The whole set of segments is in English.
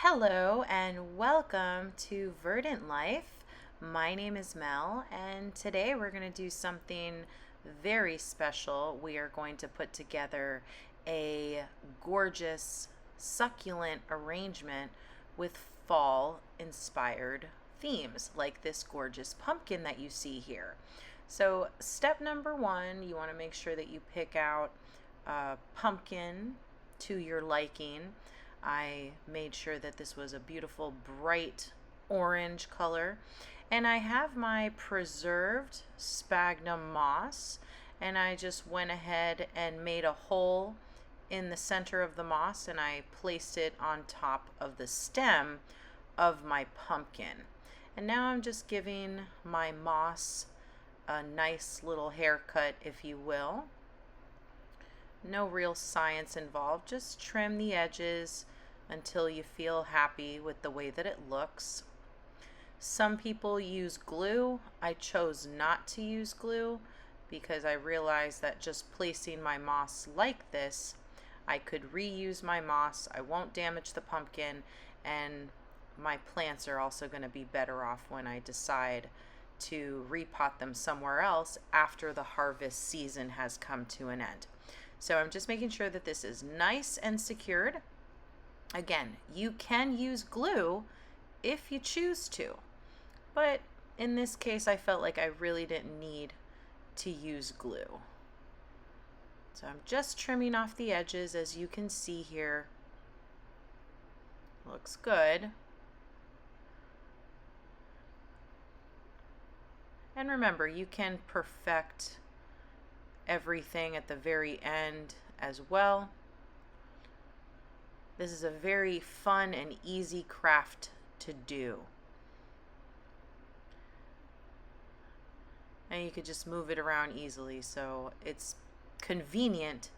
Hello and welcome to Verdant Life. My name is Mel, and today we're going to do something very special. We are going to put together a gorgeous succulent arrangement with fall inspired themes, like this gorgeous pumpkin that you see here. So, step number one, you want to make sure that you pick out a pumpkin to your liking. I made sure that this was a beautiful bright orange color. And I have my preserved sphagnum moss, and I just went ahead and made a hole in the center of the moss, and I placed it on top of the stem of my pumpkin. And now I'm just giving my moss a nice little haircut, if you will. No real science involved, just trim the edges until you feel happy with the way that it looks. Some people use glue. I chose not to use glue because I realized that just placing my moss like this, I could reuse my moss, I won't damage the pumpkin, and my plants are also going to be better off when I decide to repot them somewhere else after the harvest season has come to an end. So I'm just making sure that this is nice and secured. Again, you can use glue if you choose to, but in this case I felt like I really didn't need to use glue. So I'm just trimming off the edges, as you can see here. Looks good. And remember, you can perfect everything at the very end as well. This is a very fun and easy craft to do. And you could just move it around easily, so it's convenient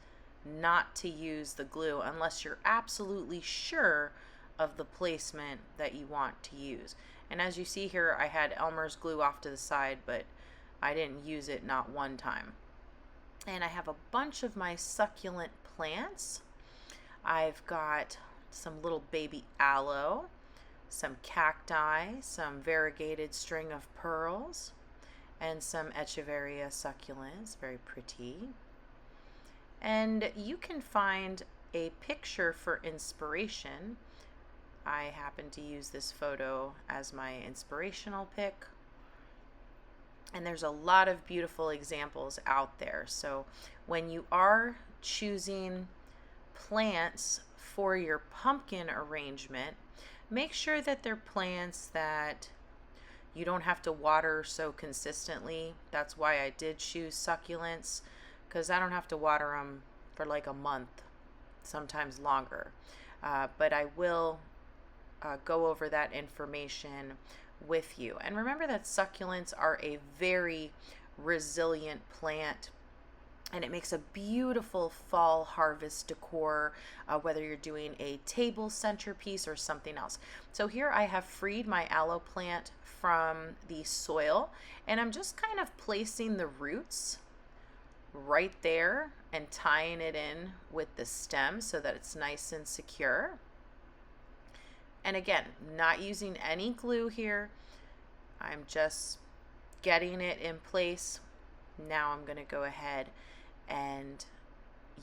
not to use the glue unless you're absolutely sure of the placement that you want to use. And as you see here, I had Elmer's glue off to the side, but I didn't use it not one time. And I have a bunch of my succulent plants. I've got some little baby aloe, some cacti, some variegated string of pearls, and some echeveria succulents, very pretty. And you can find a picture for inspiration. I happen to use this photo as my inspirational pic. And there's a lot of beautiful examples out there. So when you are choosing plants for your pumpkin arrangement, make sure that they're plants that you don't have to water so consistently. That's why I did choose succulents, because I don't have to water them for like a month, sometimes longer. But I will go over that information with you. And remember that succulents are a very resilient plant, and it makes a beautiful fall harvest decor, whether you're doing a table centerpiece or something else. So here I have freed my aloe plant from the soil, and I'm just kind of placing the roots right there and tying it in with the stem so that it's nice and secure. And again, not using any glue here. I'm just getting it in place. Now I'm going to go ahead and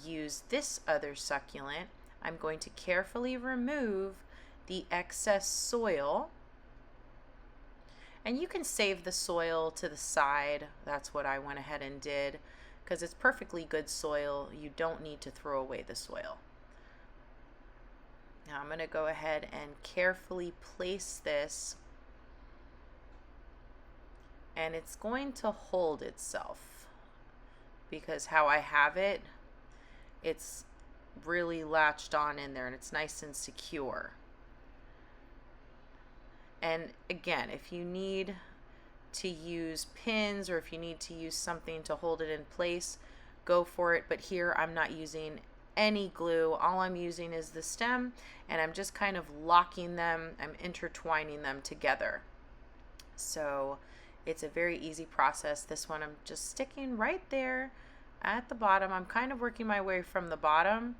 use this other succulent. I'm going to carefully remove the excess soil. And you can save the soil to the side. That's what I went ahead and did, because it's perfectly good soil. You don't need to throw away the soil. Now I'm going to go ahead and carefully place this, and it's going to hold itself because how I have it, it's really latched on in there and it's nice and secure. And again, if you need to use pins or if you need to use something to hold it in place, go for it. But here I'm not using any glue. All I'm using is the stem, and I'm just kind of locking them, I'm intertwining them together. So it's a very easy process. This one I'm just sticking right there at the bottom. I'm kind of working my way from the bottom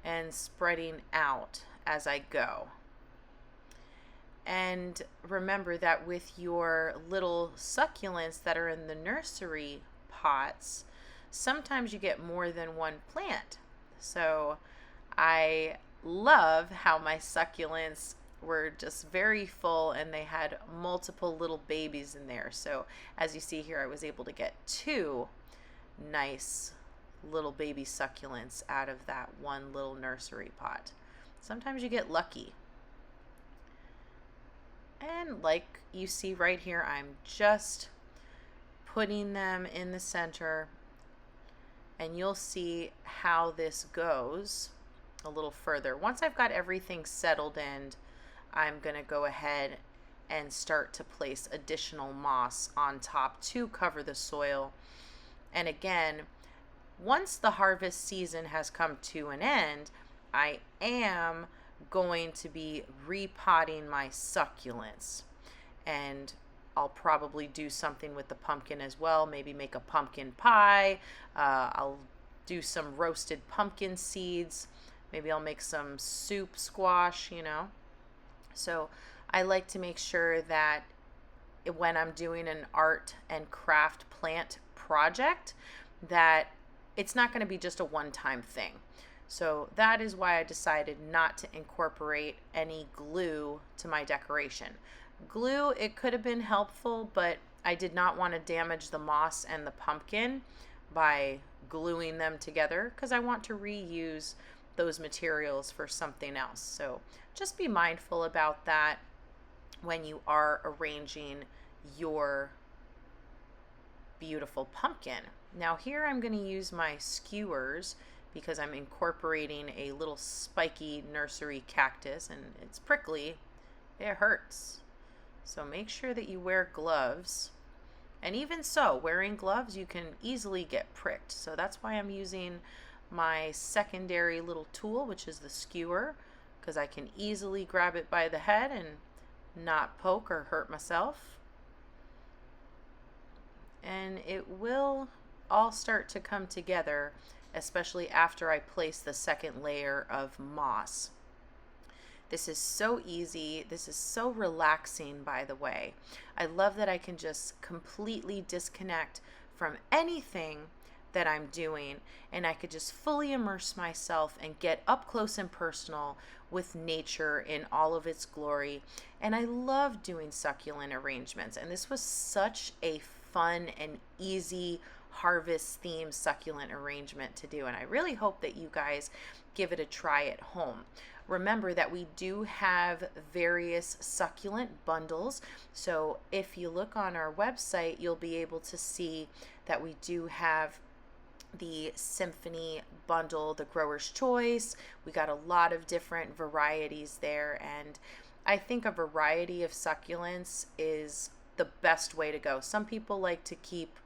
and spreading out as I go. And remember that with your little succulents that are in the nursery pots, sometimes you get more than one plant. So I love how my succulents were just very full and they had multiple little babies in there. So as you see here, I was able to get 2 nice little baby succulents out of that one little nursery pot. Sometimes you get lucky. And like you see right here, I'm just putting them in the center, and you'll see how this goes a little further. Once I've got everything settled in, I'm going to go ahead and start to place additional moss on top to cover the soil. And again, once the harvest season has come to an end, I am going to be repotting my succulents, and I'll probably do something with the pumpkin as well, maybe make a pumpkin pie. I'll do some roasted pumpkin seeds. Maybe I'll make some soup squash, you know. So I like to make sure that when I'm doing an art and craft plant project, that it's not going to be just a one-time thing. So that is why I decided not to incorporate any glue to my decoration. Glue, it could have been helpful, but I did not want to damage the moss and the pumpkin by gluing them together because I want to reuse those materials for something else. So just be mindful about that when you are arranging your beautiful pumpkin. Now here I'm going to use my skewers because I'm incorporating a little spiky nursery cactus, and it's prickly. It hurts. So make sure that you wear gloves. And even so, wearing gloves, you can easily get pricked. So that's why I'm using my secondary little tool, which is the skewer, because I can easily grab it by the head and not poke or hurt myself. And it will all start to come together, especially after I place the second layer of moss. This is so easy. This is so relaxing, by the way. I love that I can just completely disconnect from anything that I'm doing, and I could just fully immerse myself and get up close and personal with nature in all of its glory. And I love doing succulent arrangements, and this was such a fun and easy harvest themed succulent arrangement to do, and I really hope that you guys give it a try at home. Remember that we do have various succulent bundles, so if you look on our website, you'll be able to see that we do have the Symphony bundle, the Grower's Choice. We got a lot of different varieties there, and I think a variety of succulents is the best way to go. Some people like to keep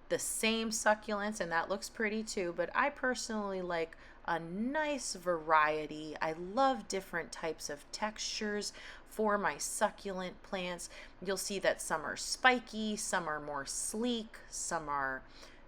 the same succulents, and that looks pretty too, but I personally like a nice variety. I love different types of textures for my succulent plants. You'll see that some are spiky, some are more sleek, some are,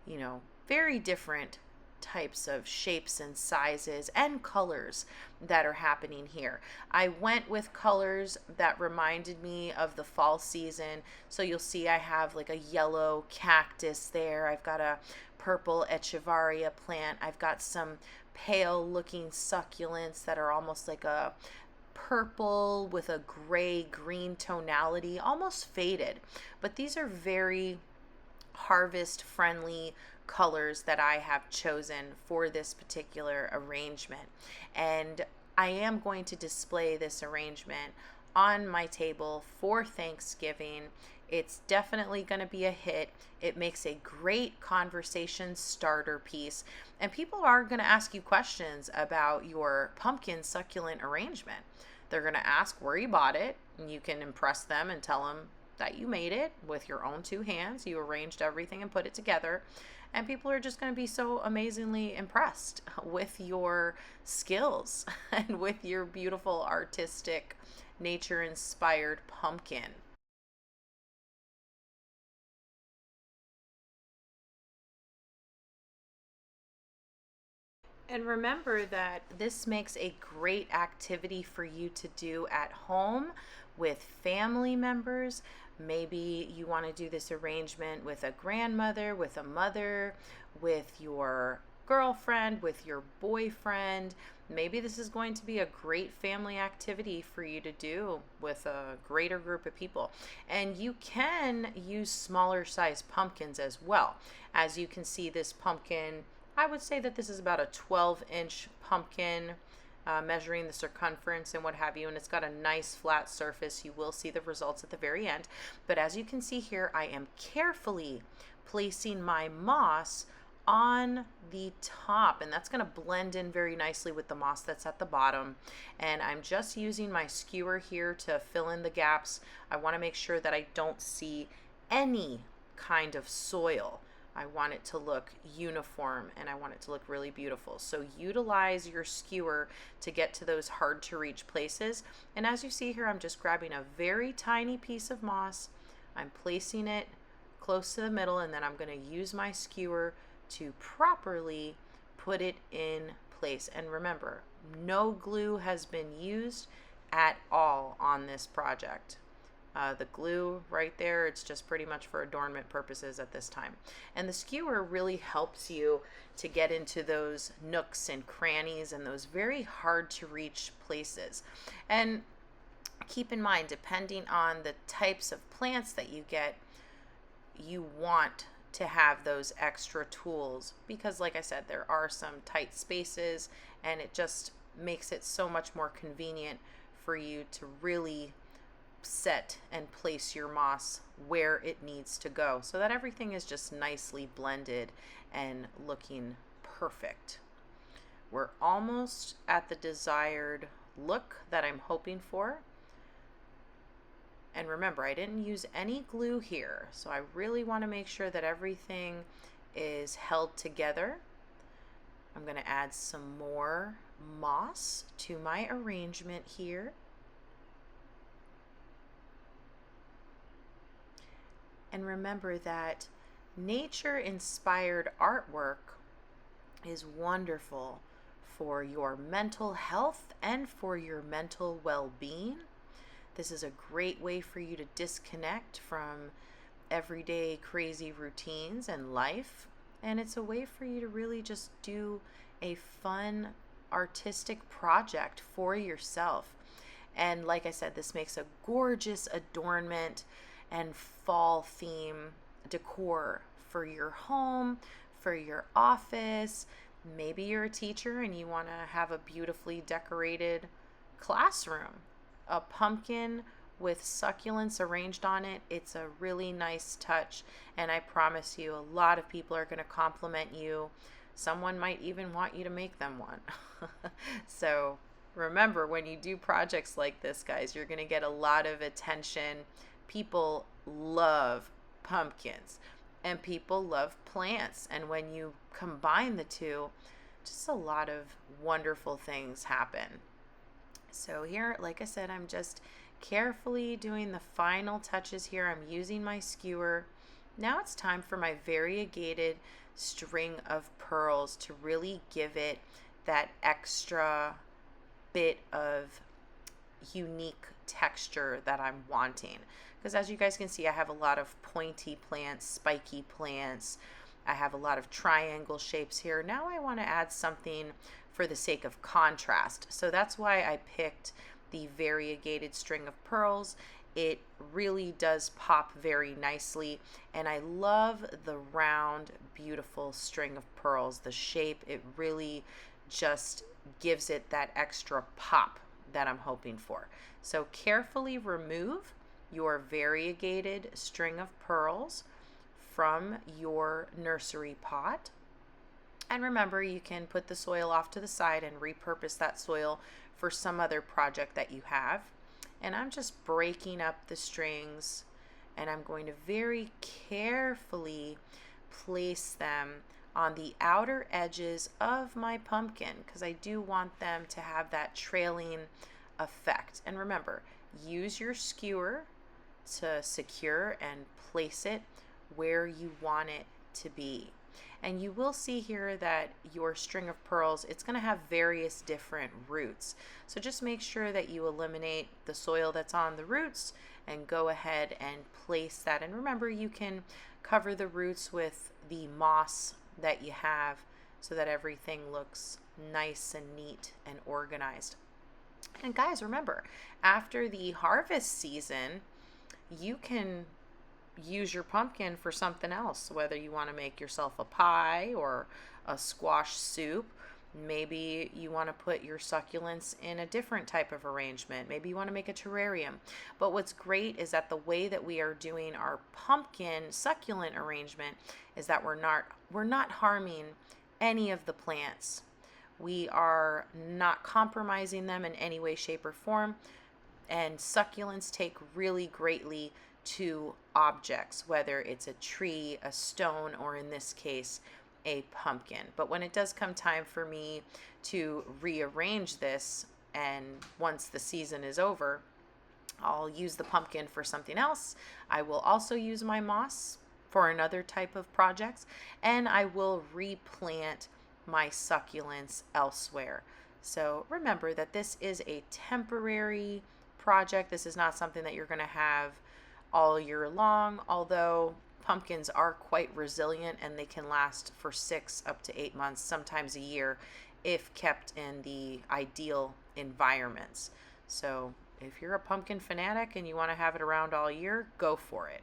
you know, very different types of shapes and sizes and colors that are happening here. I went with colors that reminded me of the fall season. So you'll see I have like a yellow cactus there. I've got a purple echeveria plant. I've got some pale looking succulents that are almost like a purple with a gray green tonality, almost faded. But these are very harvest friendly colors that I have chosen for this particular arrangement, and I am going to display this arrangement on my table for Thanksgiving. It's definitely going to be a hit. It makes a great conversation starter piece, and people are going to ask you questions about your pumpkin succulent arrangement. They're going to ask where you bought it, and you can impress them and tell them that you made it with your own 2 hands. You arranged everything and put it together. And people are just going to be so amazingly impressed with your skills and with your beautiful artistic nature-inspired pumpkin. And remember that this makes a great activity for you to do at home with family members. Maybe you want to do this arrangement with a grandmother, with a mother, with your girlfriend, with your boyfriend. Maybe this is going to be a great family activity for you to do with a greater group of people. And you can use smaller size pumpkins as well. As you can see, this pumpkin, I would say that this is about a 12-inch pumpkin, measuring the circumference and what have you, and it's got a nice flat surface. You will see the results at the very end. But as you can see here, I am carefully placing my moss on the top, and that's going to blend in very nicely with the moss that's at the bottom. And I'm just using my skewer here to fill in the gaps. I want to make sure that I don't see any kind of soil. I want it to look uniform and I want it to look really beautiful. So utilize your skewer to get to those hard to reach places. And as you see here, I'm just grabbing a very tiny piece of moss. I'm placing it close to the middle, and then I'm going to use my skewer to properly put it in place. And remember, no glue has been used at all on this project. The glue right there, it's just pretty much for adornment purposes at this time. And the skewer really helps you to get into those nooks and crannies and those very hard to reach places. And keep in mind, depending on the types of plants that you get, you want to have those extra tools, because like I said, there are some tight spaces and it just makes it so much more convenient for you to really set and place your moss where it needs to go so that everything is just nicely blended and looking perfect. We're almost at the desired look that I'm hoping for. And remember, I didn't use any glue here, so I really want to make sure that everything is held together. I'm going to add some more moss to my arrangement here. And remember that nature-inspired artwork is wonderful for your mental health and for your mental well-being. This is a great way for you to disconnect from everyday crazy routines and life. And it's a way for you to really just do a fun artistic project for yourself. And like I said, this makes a gorgeous adornment and fall theme decor for your home, for your office. Maybe you're a teacher and you want to have a beautifully decorated classroom. A pumpkin with succulents arranged on it, it's a really nice touch, and I promise you a lot of people are going to compliment you. Someone might even want you to make them one. So remember, when you do projects like this, guys, you're going to get a lot of attention. People love pumpkins and people love plants, and when you combine the two, just a lot of wonderful things happen. So here, like I said, I'm just carefully doing the final touches here. I'm using my skewer. Now it's time for my variegated string of pearls to really give it that extra bit of unique texture that I'm wanting. Because as you guys can see, I have a lot of pointy plants, spiky plants. I have a lot of triangle shapes here. Now I want to add something for the sake of contrast. So that's why I picked the variegated string of pearls. It really does pop very nicely, and I love the round, beautiful string of pearls. The shape, it really just gives it that extra pop that I'm hoping for. So carefully remove your variegated string of pearls from your nursery pot. And remember, you can put the soil off to the side and repurpose that soil for some other project that you have. And I'm just breaking up the strings, and I'm going to very carefully place them on the outer edges of my pumpkin, because I do want them to have that trailing effect. And remember, use your skewer to secure and place it where you want it to be. And you will see here that your string of pearls, it's going to have various different roots. So just make sure that you eliminate the soil that's on the roots and go ahead and place that. And remember, you can cover the roots with the moss that you have so that everything looks nice and neat and organized. And guys, remember, after the harvest season, you can use your pumpkin for something else, whether you want to make yourself a pie or a squash soup. Maybe you want to put your succulents in a different type of arrangement. Maybe you want to make a terrarium. But what's great is that the way that we are doing our pumpkin succulent arrangement is that we're not harming any of the plants. We are not compromising them in any way, shape, or form. And succulents take really greatly to objects, whether it's a tree, a stone, or in this case, a pumpkin. But when it does come time for me to rearrange this, and once the season is over, I'll use the pumpkin for something else. I will also use my moss for another type of projects, and I will replant my succulents elsewhere. So remember that this is a temporary project. This is not something that you're going to have all year long, although pumpkins are quite resilient and they can last for 6 up to 8 months, sometimes a year, if kept in the ideal environments. So if you're a pumpkin fanatic and you want to have it around all year, go for it.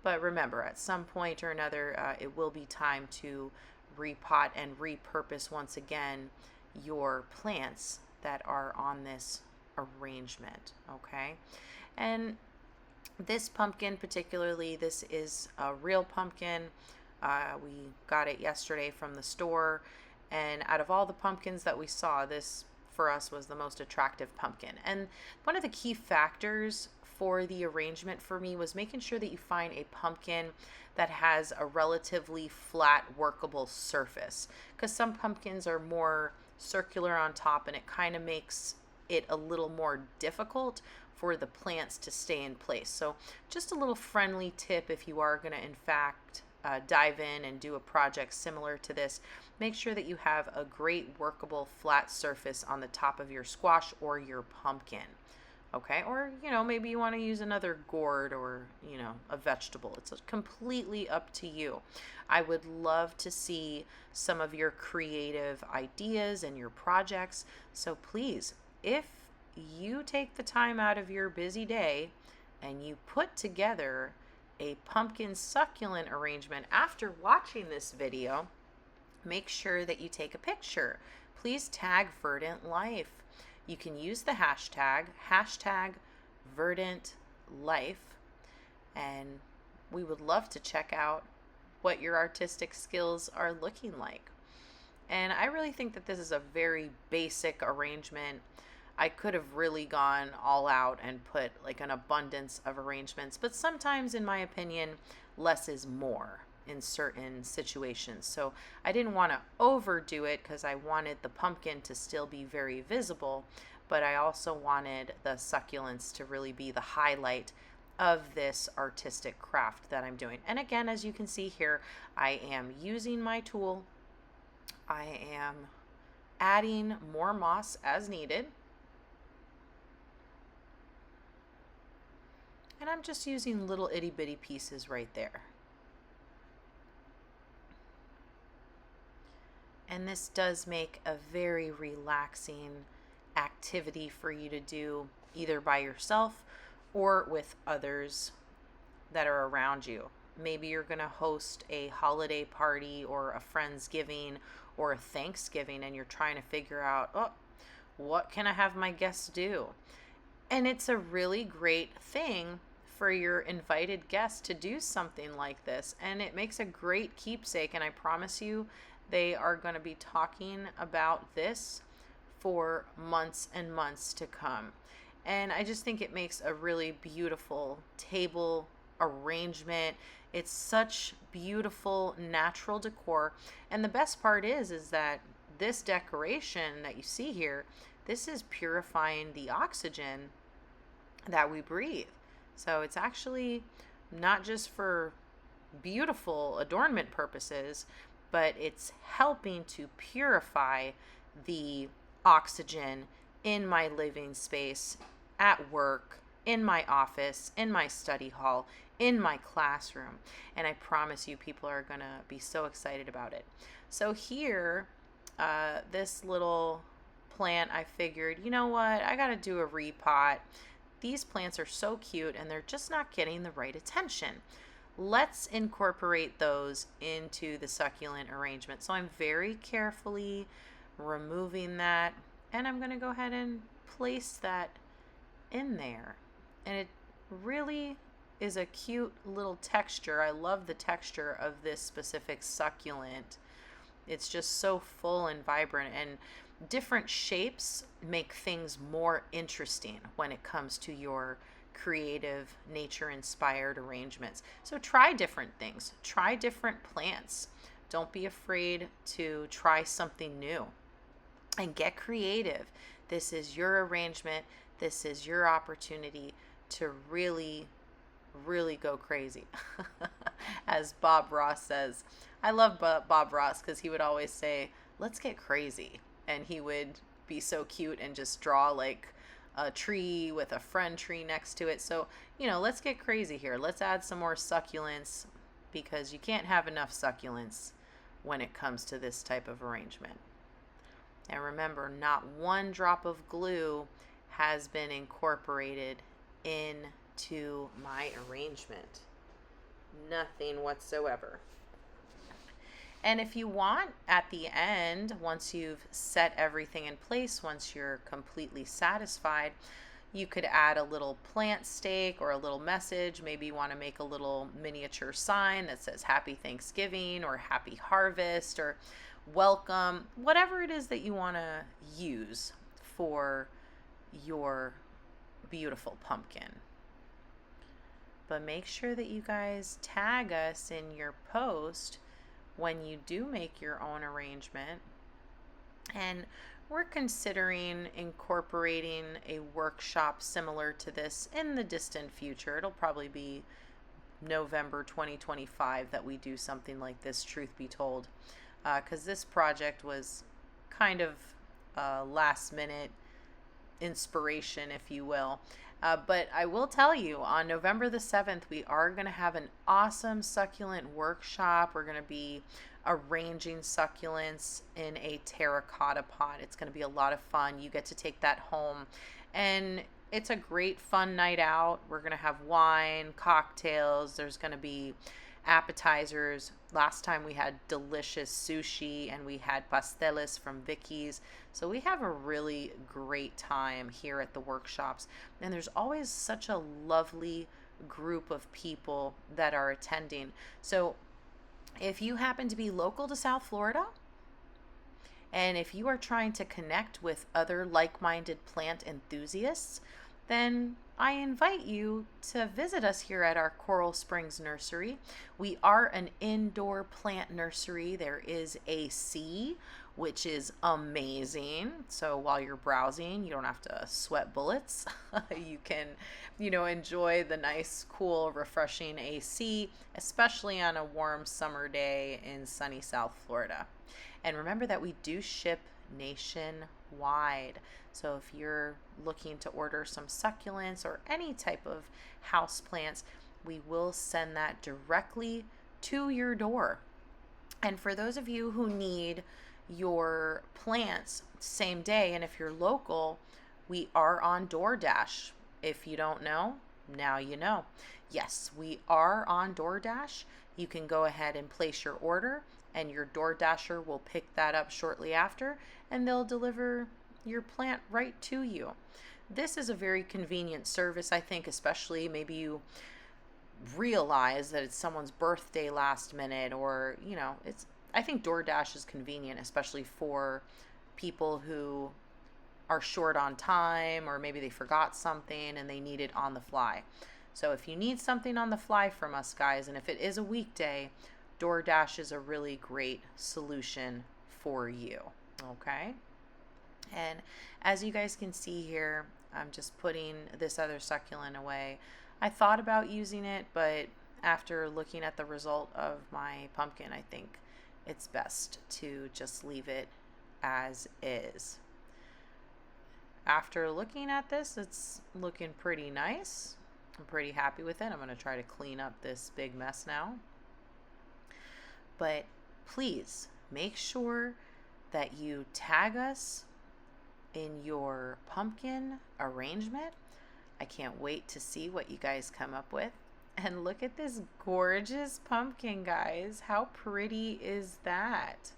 But remember, at some point or another, it will be time to repot and repurpose once again your plants that are on this arrangement, okay? And this pumpkin particularly, this is a real pumpkin. We got it yesterday from the store, and out of all the pumpkins that we saw, this for us was the most attractive pumpkin. And one of the key factors for the arrangement for me was making sure that you find a pumpkin that has a relatively flat, workable surface, because some pumpkins are more circular on top and it kind of makes it a little more difficult for the plants to stay in place. So just a little friendly tip, if you are going to in fact dive in and do a project similar to this, make sure that you have a great workable flat surface on the top of your squash or your pumpkin. Okay, or maybe you want to use another gourd or a vegetable. It's completely up to you. I would love to see some of your creative ideas and your projects. So please, if you take the time out of your busy day and you put together a pumpkin succulent arrangement after watching this video, make sure that you take a picture. Please tag Verdant Life. You can use the hashtag Verdant Life, and we would love to check out what your artistic skills are looking like. And I really think that this is a very basic arrangement. I could have really gone all out and put like an abundance of arrangements, but sometimes, in my opinion, less is more in certain situations. So I didn't want to overdo it because I wanted the pumpkin to still be very visible, but I also wanted the succulents to really be the highlight of this artistic craft that I'm doing. And again, as you can see here, I am using my tool. I am adding more moss as needed. And I'm just using little itty bitty pieces right there. And this does make a very relaxing activity for you to do either by yourself or with others that are around you. Maybe you're going to host a holiday party or a Friendsgiving or a Thanksgiving and you're trying to figure out, what can I have my guests do? And it's a really great thing for your invited guests to do something like this. And it makes a great keepsake, and I promise you, they are going to be talking about this for months and months to come. And I just think it makes a really beautiful table arrangement. It's such beautiful natural decor. And the best part is that this decoration that you see here, this is purifying the oxygen that we breathe. So it's actually not just for beautiful adornment purposes, but it's helping to purify the oxygen in my living space, at work, in my office, in my study hall, in my classroom. And I promise you, people are going to be so excited about it. So here, this little plant, I figured, you know what, I got to do a repot. These plants are so cute and they're just not getting the right attention. Let's incorporate those into the succulent arrangement. So I'm very carefully removing that, and I'm going to go ahead and place that in there. And it really is a cute little texture. I love the texture of this specific succulent. It's just so full and vibrant, and different shapes make things more interesting when it comes to your creative, nature-inspired arrangements. So try different things. Try different plants. Don't be afraid to try something new and get creative. This is your arrangement. This is your opportunity to really, really go crazy. As Bob Ross says. I love Bob Ross because he would always say, let's get crazy. And he would be so cute and just draw like a tree with a friend tree next to it. So, let's get crazy here. Let's add some more succulents, because you can't have enough succulents when it comes to this type of arrangement. And remember, not one drop of glue has been incorporated into my arrangement. Nothing whatsoever. And if you want, at the end, once you've set everything in place, once you're completely satisfied, you could add a little plant stake or a little message. Maybe you want to make a little miniature sign that says Happy Thanksgiving or Happy Harvest or Welcome, whatever it is that you want to use for your beautiful pumpkin. But make sure that you guys tag us in your post when you do make your own arrangement. And we're considering incorporating a workshop similar to this in the distant future. It'll probably be November 2025 that we do something like this, truth be told, because this project was kind of last minute inspiration, if you will. But I will tell you, on November the 7th, we are going to have an awesome succulent workshop. We're going to be arranging succulents in a terracotta pot. It's going to be a lot of fun. You get to take that home, and it's a great fun night out. We're going to have wine, cocktails. There's going to be appetizers. Last time we had delicious sushi, and we had pasteles from Vicky's. So we have a really great time here at the workshops. And there's always such a lovely group of people that are attending. So if you happen to be local to South Florida, and if you are trying to connect with other like-minded plant enthusiasts, then I invite you to visit us here at our Coral Springs Nursery. We are an indoor plant nursery. There is AC, which is amazing. So while you're browsing, you don't have to sweat bullets. You can, enjoy the nice, cool, refreshing AC, especially on a warm summer day in sunny South Florida. And remember that we do ship nationwide. So if you're looking to order some succulents or any type of house plants, we will send that directly to your door. And for those of you who need your plants same day, and if you're local, we are on DoorDash. If you don't know, now you know. Yes, we are on DoorDash. You can go ahead and place your order, and your DoorDasher will pick that up shortly after, and they'll deliver your plant right to you. This is a very convenient service, I think, especially maybe you realize that it's someone's birthday last minute, or I think DoorDash is convenient, especially for people who are short on time, or maybe they forgot something and they need it on the fly. So if you need something on the fly from us, guys, and if it is a weekday, DoorDash is a really great solution for you. Okay? And as you guys can see here, I'm just putting this other succulent away. I thought about using it, but after looking at the result of my pumpkin, I think it's best to just leave it as is. After looking at this, it's looking pretty nice. I'm pretty happy with it. I'm going to try to clean up this big mess now. But please make sure that you tag us in your pumpkin arrangement. I can't wait to see what you guys come up with. And look at this gorgeous pumpkin, guys. How pretty is that?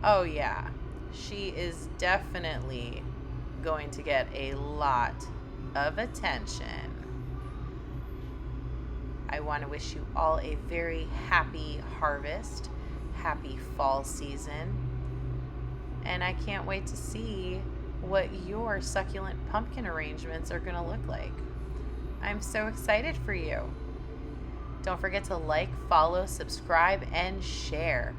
Oh yeah, she is definitely going to get a lot of attention. I want to wish you all a very happy harvest, happy fall season, and I can't wait to see what your succulent pumpkin arrangements are going to look like. I'm so excited for you. Don't forget to like, follow, subscribe, and share.